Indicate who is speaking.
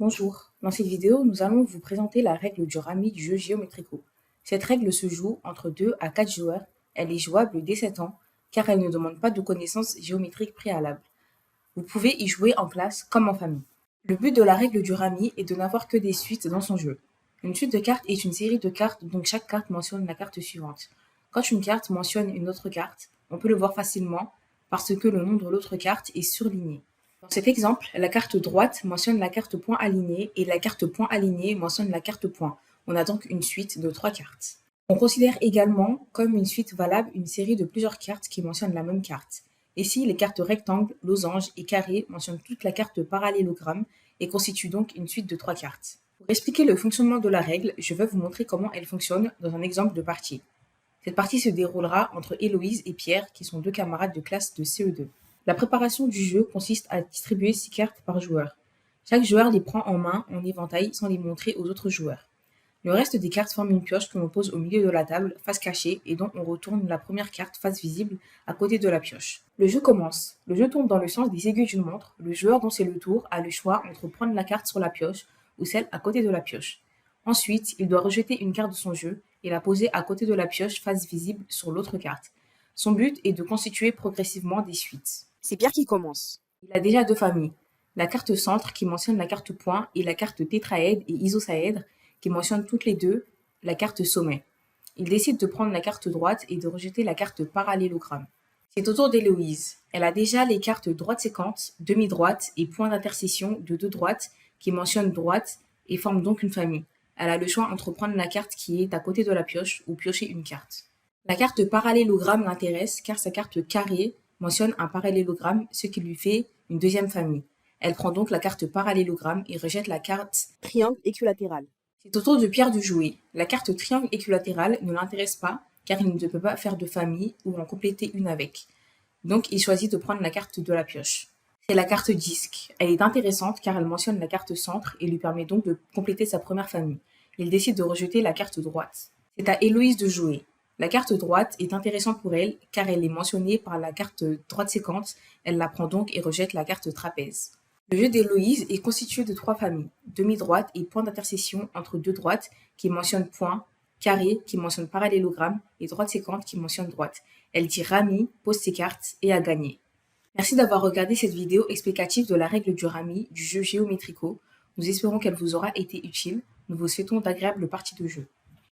Speaker 1: Bonjour, dans cette vidéo, nous allons vous présenter la règle du rami du jeu Geometrico. Cette règle se joue entre 2 à 4 joueurs, elle est jouable dès 7 ans car elle ne demande pas de connaissances géométriques préalables. Vous pouvez y jouer en classe comme en famille. Le but de la règle du rami est de n'avoir que des suites dans son jeu. Une suite de cartes est une série de cartes dont chaque carte mentionne la carte suivante. Quand une carte mentionne une autre carte, on peut le voir facilement parce que le nom de l'autre carte est surligné. Dans cet exemple, la carte droite mentionne la carte point alignée et la carte point alignée mentionne la carte point. On a donc une suite de 3 cartes. On considère également comme une suite valable une série de plusieurs cartes qui mentionnent la même carte. Ici, les cartes rectangle, losange et carré mentionnent toute la carte parallélogramme et constituent donc une suite de 3 cartes. Pour expliquer le fonctionnement de la règle, je vais vous montrer comment elle fonctionne dans un exemple de partie. Cette partie se déroulera entre Héloïse et Pierre, qui sont 2 camarades de classe de CE2. La préparation du jeu consiste à distribuer 6 cartes par joueur. Chaque joueur les prend en main en éventail sans les montrer aux autres joueurs. Le reste des cartes forme une pioche que l'on pose au milieu de la table, face cachée, et dont on retourne la première carte face visible à côté de la pioche. Le jeu commence. Le jeu tourne dans le sens des aiguilles d'une montre. Le joueur dont c'est le tour a le choix entre prendre la carte sur la pioche ou celle à côté de la pioche. Ensuite, il doit rejeter une carte de son jeu et la poser à côté de la pioche face visible sur l'autre carte. Son but est de constituer progressivement des suites.
Speaker 2: C'est Pierre qui commence.
Speaker 1: Il a déjà 2 familles. La carte centre qui mentionne la carte point et la carte tétraèdre et isosaèdre qui mentionnent toutes les deux la carte sommet. Il décide de prendre la carte droite et de rejeter la carte parallélogramme. C'est au tour d'Héloïse. Elle a déjà les cartes droite séquente, demi-droite et point d'intercession de 2 droites qui mentionnent droite et forment donc une famille. Elle a le choix entre prendre la carte qui est à côté de la pioche ou piocher une carte. La carte parallélogramme l'intéresse car sa carte carré mentionne un parallélogramme, ce qui lui fait une deuxième famille. Elle prend donc la carte parallélogramme et rejette la carte.
Speaker 2: Triangle équilatéral.
Speaker 1: C'est au tour de Pierre de jouer. La carte triangle équilatéral ne l'intéresse pas car il ne peut pas faire de famille ou en compléter une avec. Donc il choisit de prendre la carte de la pioche. C'est la carte disque. Elle est intéressante car elle mentionne la carte centre et lui permet donc de compléter sa première famille. Il décide de rejeter la carte droite. C'est à Héloïse de jouer. La carte droite est intéressante pour elle car elle est mentionnée par la carte droite séquente, elle la prend donc et rejette la carte trapèze. Le jeu d'Héloïse est constitué de 3 familles, demi-droite et point d'intercession entre 2 droites qui mentionnent point, carré qui mentionne parallélogramme et droite séquente qui mentionne droite. Elle dit rami, pose ses cartes et a gagné. Merci d'avoir regardé cette vidéo explicative de la règle du rami du jeu Geometrico. Nous espérons qu'elle vous aura été utile. Nous vous souhaitons d'agréables parties de jeu.